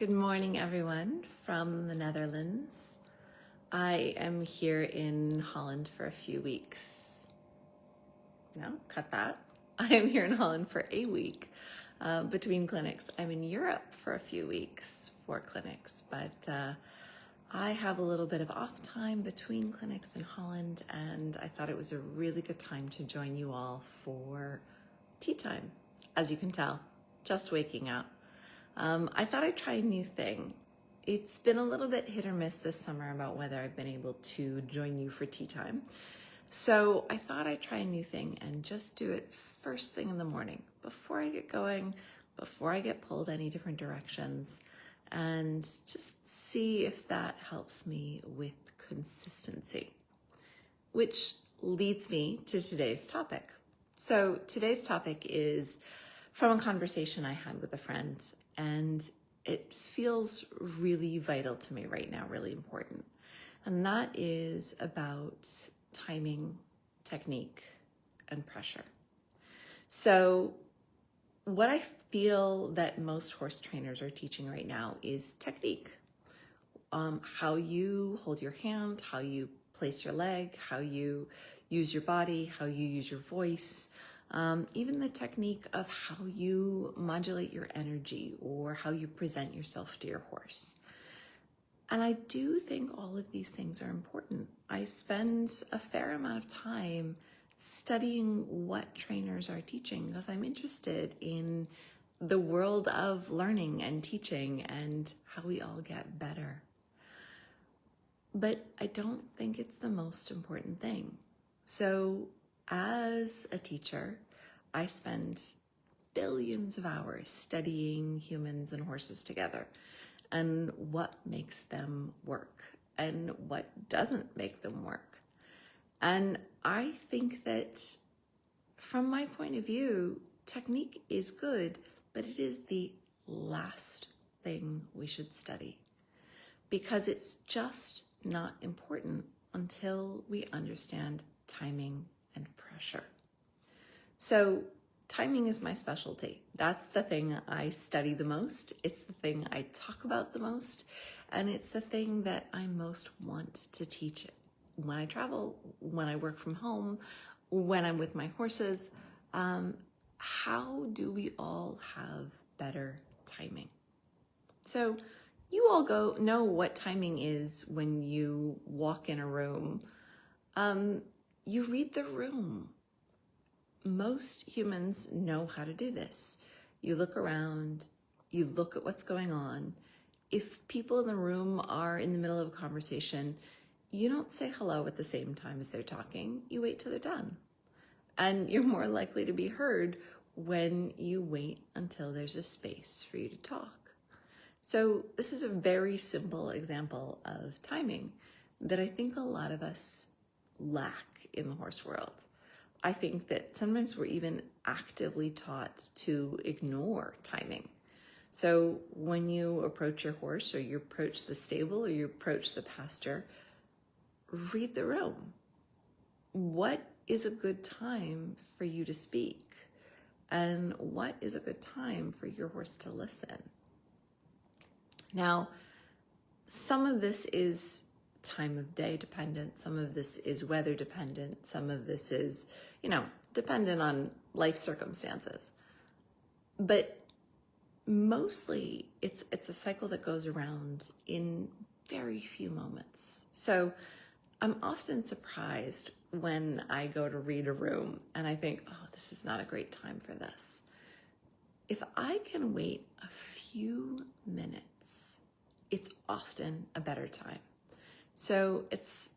Good morning, everyone from the Netherlands. I am here in Holland for a few weeks. No, cut that. I am here in Holland for a week between clinics. I'm in Europe for a few weeks for clinics, but I have a little bit of off time between clinics in Holland, and I thought it was a really good time to join you all for tea time. As you can tell, just waking up. I thought I'd try a new thing. It's been a little bit hit or miss this summer about whether I've been able to join you for tea time. So I thought I'd try a new thing and just do it first thing in the morning, before I get going, before I get pulled any different directions, and just see if that helps me with consistency. Which leads me to today's topic. So today's topic is from a conversation I had with a friend, and it feels really vital to me right now, really important. And that is about timing, technique, and pressure. So what I feel that most horse trainers are teaching right now is technique. How you hold your hand, how you place your leg, how you use your body, how you use your voice, even the technique of how you modulate your energy or how you present yourself to your horse. And I do think all of these things are important. I spend a fair amount of time studying what trainers are teaching because I'm interested in the world of learning and teaching and how we all get better. But I don't think it's the most important thing. So as a teacher, I spend billions of hours studying humans and horses together and what makes them work and what doesn't make them work. And I think that from my point of view, technique is good, but it is the last thing we should study because it's just not important until we understand timing and pressure. So timing is my specialty. That's the thing I study the most. It's the thing I talk about the most. And it's the thing that I most want to teach when I travel, when I work from home, when I'm with my horses. How do we all have better timing? So you all know what timing is when you walk in a room. You read the room. Most humans know how to do this. You look around, you look at what's going on. If people in the room are in the middle of a conversation, you don't say hello at the same time as they're talking. You wait till they're done. And you're more likely to be heard when you wait until there's a space for you to talk. So this is a very simple example of timing that I think a lot of us lack in the horse world. I think that sometimes we're even actively taught to ignore timing. So when you approach your horse or you approach the stable or you approach the pasture, read the room. What is a good time for you to speak? And what is a good time for your horse to listen? Now, some of this is time of day dependent, some of this is weather dependent, some of this is, dependent on life circumstances. But mostly it's a cycle that goes around in very few moments. So I'm often surprised when I go to read a room and I think, oh, this is not a great time for this. If I can wait a few minutes, it's often a better time. So it's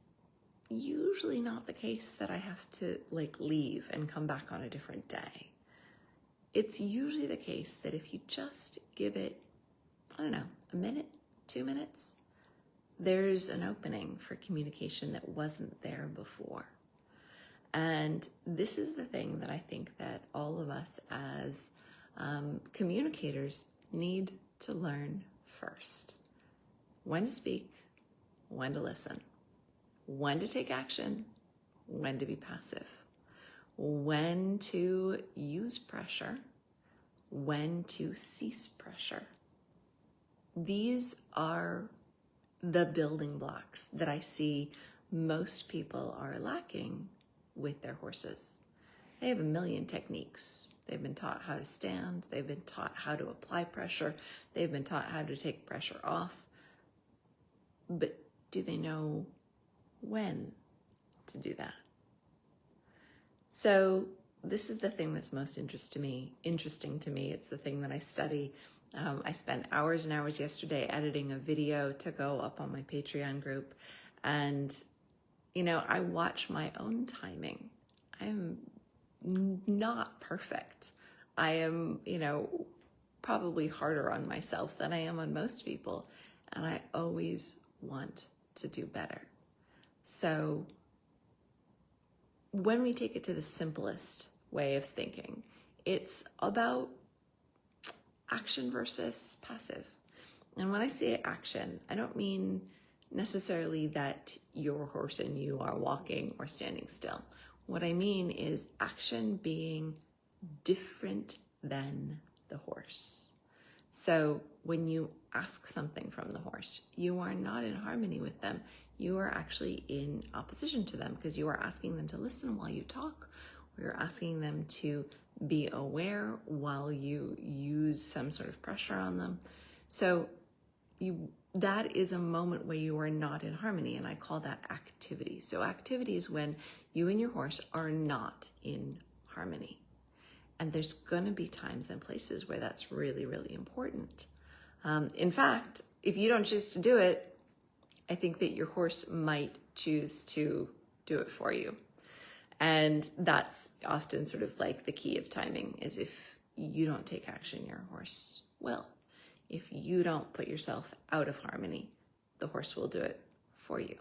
usually not the case that I have to leave and come back on a different day. It's usually the case that if you just give it, a minute, 2 minutes, there's an opening for communication that wasn't there before. And this is the thing that I think that all of us as communicators need to learn first. When to speak, when to listen, when to take action, when to be passive, when to use pressure, when to cease pressure, these are the building blocks that I see most people are lacking with their horses. They have a million techniques. They've been taught how to stand. They've been taught how to apply pressure. They've been taught how to take pressure off. But do they know when to do that? So this is the thing that's most interesting to me. It's the thing that I study. I spent hours and hours yesterday editing a video to go up on my Patreon group. And, I watch my own timing. I'm not perfect. I am, probably harder on myself than I am on most people. And I always want to do better. So when we take it to the simplest way of thinking, it's about action versus passive. And when I say action, I don't mean necessarily that your horse and you are walking or standing still. What I mean is action being different than the horse. So when you ask something from the horse, you are not in harmony with them. You are actually in opposition to them because you are asking them to listen while you talk, or you're asking them to be aware while you use some sort of pressure on them. So that is a moment where you are not in harmony, and I call that activity. So activity is when you and your horse are not in harmony. And there's going to be times and places where that's really, really important. In fact, if you don't choose to do it, I think that your horse might choose to do it for you. And that's often sort of like the key of timing, is if you don't take action, your horse will. If you don't put yourself out of harmony, the horse will do it for you.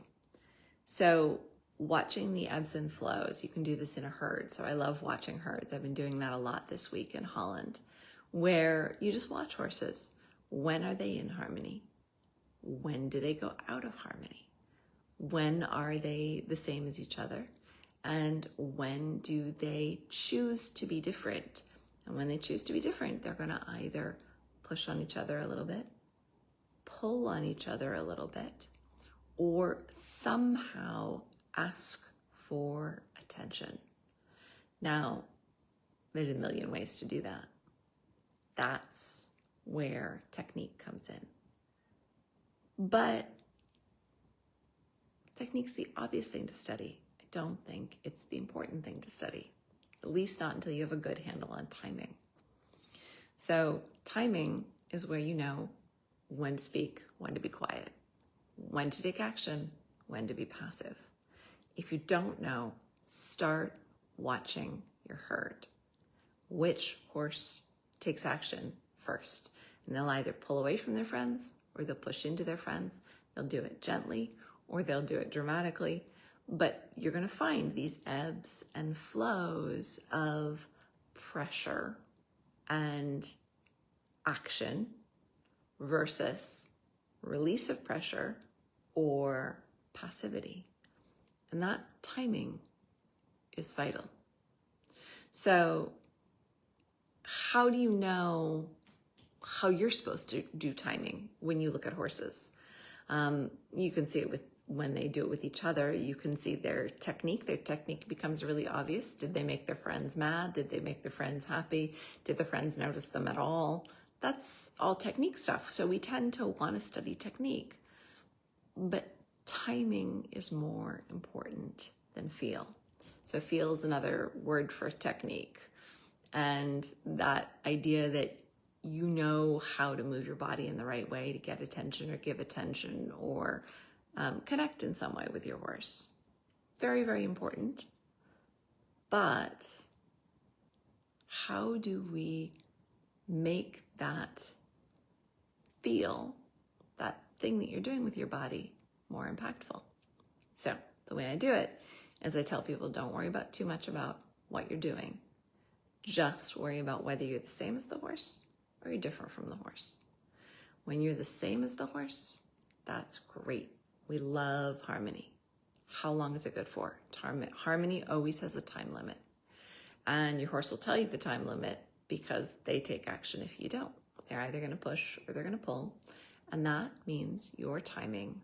So watching the ebbs and flows, you can do this in a herd. So I love watching herds. I've been doing that a lot this week in Holland, where you just watch horses. When are they in harmony? When do they go out of harmony? When are they the same as each other? And when do they choose to be different? And when they choose to be different, they're going to either push on each other a little bit, pull on each other a little bit, or somehow ask for attention. Now, there's a million ways to do that. That's where technique comes in. But technique's the obvious thing to study. I don't think it's the important thing to study, at least not until you have a good handle on timing. So timing is where you know when to speak, when to be quiet, when to take action, when to be passive. If you don't know, start watching your herd. Which horse takes action first? And they'll either pull away from their friends or they'll push into their friends. They'll do it gently or they'll do it dramatically. But you're going to find these ebbs and flows of pressure and action versus release of pressure or passivity. And that timing is vital. So how do you know how you're supposed to do timing when you look at horses? You can see it when they do it with each other. You can see their technique. Their technique becomes really obvious. Did they make their friends mad? Did they make their friends happy? Did the friends notice them at all? That's all technique stuff. So we tend to want to study technique. But timing is more important than feel. So feel is another word for technique. And that idea that you know how to move your body in the right way to get attention or give attention or connect in some way with your horse. Very, very important. But how do we make that feel, that thing that you're doing with your body, more impactful? So the way I do it is I tell people, don't worry about too much about what you're doing. Just worry about whether you're the same as the horse or you're different from the horse. When you're the same as the horse, that's great. We love harmony. How long is it good for? Harmony always has a time limit. And your horse will tell you the time limit because they take action if you don't. They're either going to push or they're going to pull. And that means your timing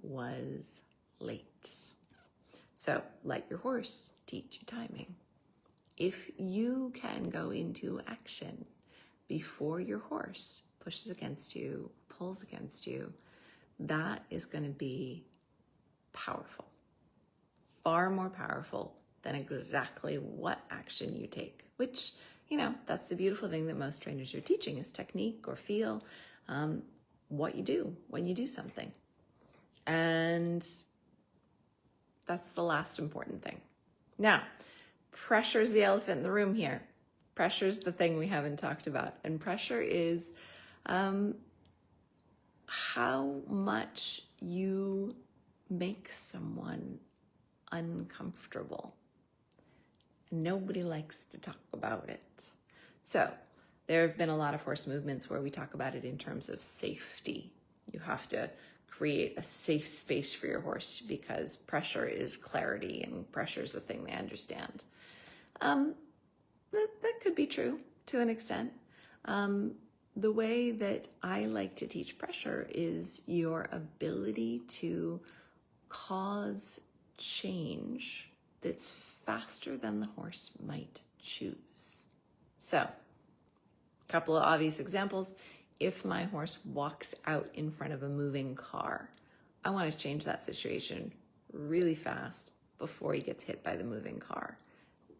was late. So let your horse teach you timing. If you can go into action before your horse pushes against you, pulls against you, that is going to be powerful. Far more powerful than exactly what action you take, which, that's the beautiful thing that most trainers are teaching is technique or feel, what you do when you do something. And that's the last important thing. Now, pressure is the elephant in the room here. Pressure is the thing we haven't talked about. And pressure is how much you make someone uncomfortable. Nobody likes to talk about it. So there have been a lot of horse movements where we talk about it in terms of safety. You have to create a safe space for your horse because pressure is clarity and pressure is a thing they understand. That could be true to an extent. The way that I like to teach pressure is your ability to cause change that's faster than the horse might choose. So, a couple of obvious examples. If my horse walks out in front of a moving car, I want to change that situation really fast before he gets hit by the moving car.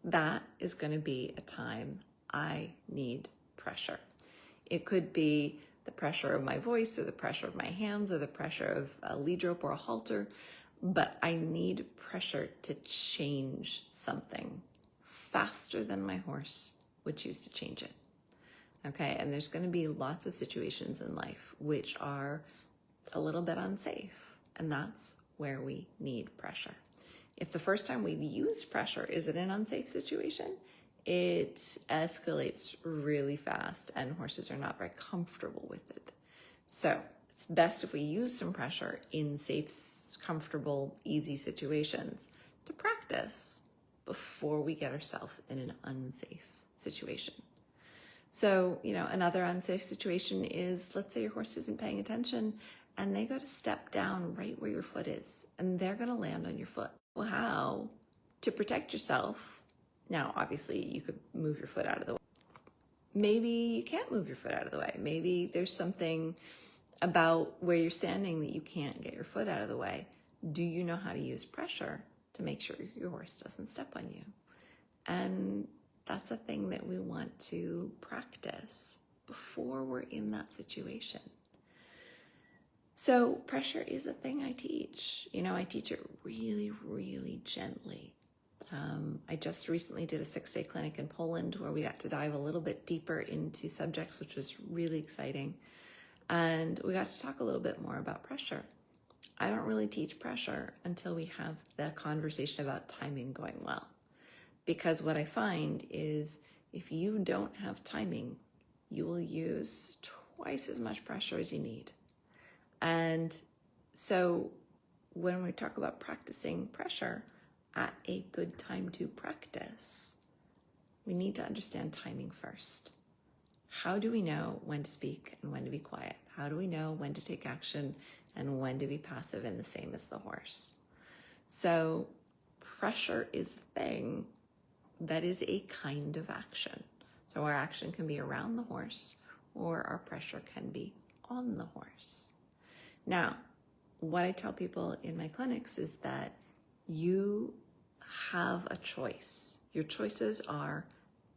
That is going to be a time I need pressure. It could be the pressure of my voice or the pressure of my hands or the pressure of a lead rope or a halter, but I need pressure to change something faster than my horse would choose to change it. Okay, and there's going to be lots of situations in life which are a little bit unsafe, and that's where we need pressure. If the first time we've used pressure is in an unsafe situation, it escalates really fast and horses are not very comfortable with it. So it's best if we use some pressure in safe, comfortable, easy situations to practice before we get ourselves in an unsafe situation. So, another unsafe situation is, let's say your horse isn't paying attention and they go to step down right where your foot is and they're going to land on your foot. Well, how to protect yourself? Now, obviously, you could move your foot out of the way. Maybe you can't move your foot out of the way. Maybe there's something about where you're standing that you can't get your foot out of the way. Do you know how to use pressure to make sure your horse doesn't step on you? And that's a thing that we want to practice before we're in that situation. So pressure is a thing I teach. I teach it really, really gently. I just recently did a 6-day clinic in Poland where we got to dive a little bit deeper into subjects, which was really exciting. And we got to talk a little bit more about pressure. I don't really teach pressure until we have the conversation about timing going well. Because what I find is if you don't have timing, you will use twice as much pressure as you need. And so when we talk about practicing pressure at a good time to practice, we need to understand timing first. How do we know when to speak and when to be quiet? How do we know when to take action and when to be passive and the same as the horse? So pressure is the thing that is a kind of action. So our action can be around the horse or our pressure can be on the horse. Now, what I tell people in my clinics is that you have a choice. Your choices are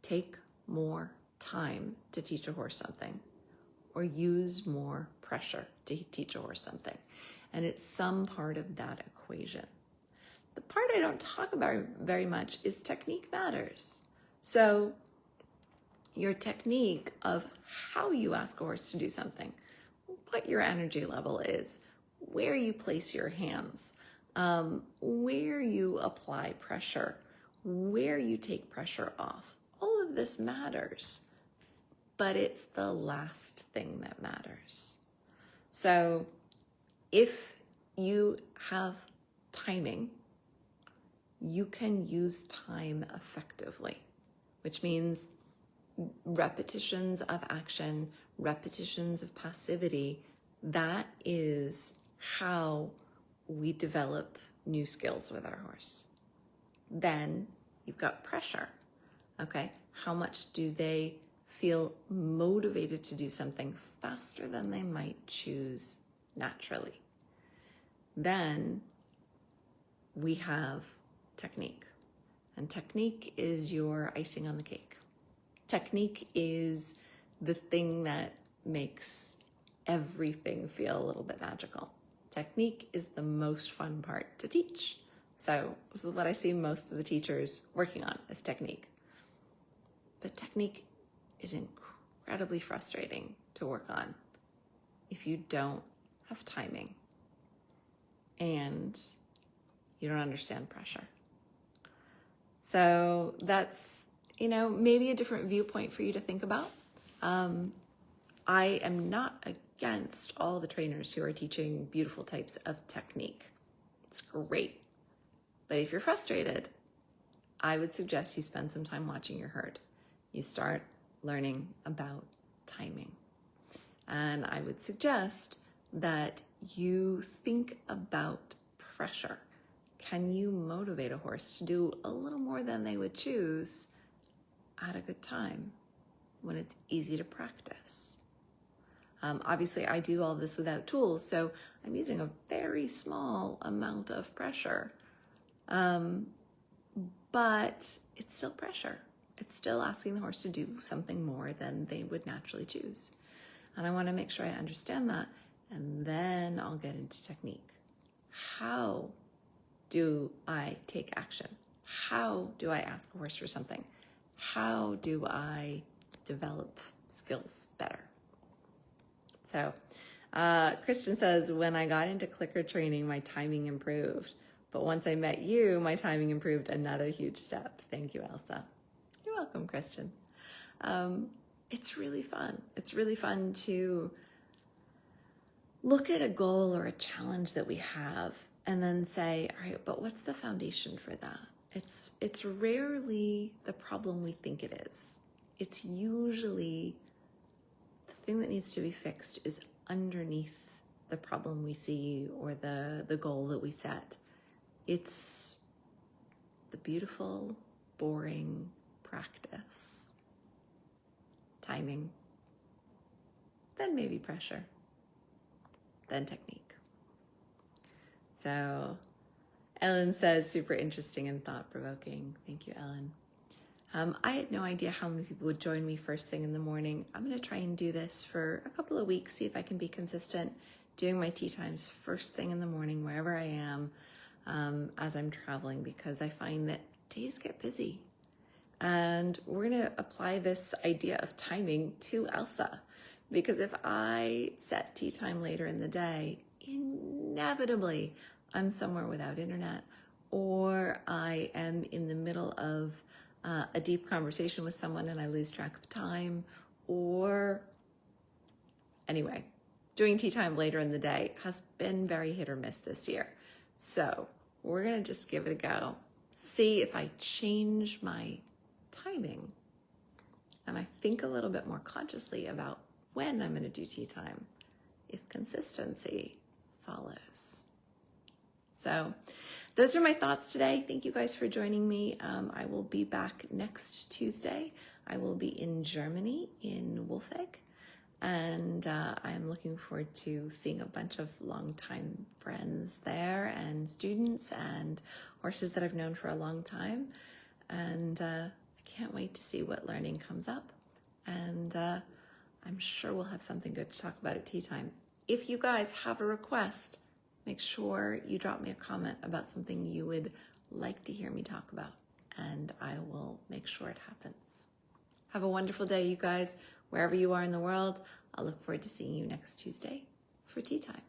take more time to teach a horse something or use more pressure to teach a horse something. And it's some part of that equation. The part I don't talk about very much is technique matters. So your technique of how you ask a horse to do something, what your energy level is, where you place your hands, where you apply pressure, where you take pressure off. All of this matters, but it's the last thing that matters. So if you have timing, you can use time effectively, which means repetitions of action, repetitions of passivity That is how we develop new skills with our horse. Then you've got pressure, okay? How much do they feel motivated to do something faster than they might choose naturally? Then we have technique. And technique is your icing on the cake. Technique is the thing that makes everything feel a little bit magical. Technique is the most fun part to teach. So this is what I see most of the teachers working on, is technique. But technique is incredibly frustrating to work on if you don't have timing and you don't understand pressure. So that's, maybe a different viewpoint for you to think about. I am not against all the trainers who are teaching beautiful types of technique. It's great. But if you're frustrated, I would suggest you spend some time watching your herd. You start learning about timing. And I would suggest that you think about pressure. Can you motivate a horse to do a little more than they would choose at a good time when it's easy to practice? Obviously, I do all this without tools, so I'm using a very small amount of pressure. But it's still pressure. It's still asking the horse to do something more than they would naturally choose. And I want to make sure I understand that, and then I'll get into technique. How do I take action? How do I ask a horse for something? How do I develop skills better? So, Kristen says, when I got into clicker training, my timing improved. But once I met you, my timing improved another huge step. Thank you, Elsa. You're welcome, Kristen. It's really fun. It's really fun to look at a goal or a challenge that we have and then say, all right, but what's the foundation for that? It's rarely the problem we think it is. It's usually the thing that needs to be fixed is underneath the problem we see or the goal that we set. It's the beautiful, boring practice. Timing. Then maybe pressure. Then technique. So Ellen says, super interesting and thought-provoking. Thank you, Ellen. I had no idea how many people would join me first thing in the morning. I'm going to try and do this for a couple of weeks, see if I can be consistent, doing my tea times first thing in the morning, wherever I am, as I'm traveling, because I find that days get busy. And we're going to apply this idea of timing to Elsa, because if I set tea time later in the day, inevitably I'm somewhere without internet, or I am in the middle of a deep conversation with someone and I lose track of time, or anyway, doing tea time later in the day has been very hit or miss this year. So we're going to just give it a go, see if I change my timing and I think a little bit more consciously about when I'm going to do tea time, if consistency follows. So those are my thoughts today. Thank you guys for joining me. I will be back next Tuesday. I will be in Germany, in Wolfegg, and I'm looking forward to seeing a bunch of longtime friends there and students and horses that I've known for a long time. And I can't wait to see what learning comes up. And I'm sure we'll have something good to talk about at tea time. If you guys have a request, make sure you drop me a comment about something you would like to hear me talk about, and I will make sure it happens. Have a wonderful day, you guys, wherever you are in the world. I'll look forward to seeing you next Tuesday for tea time.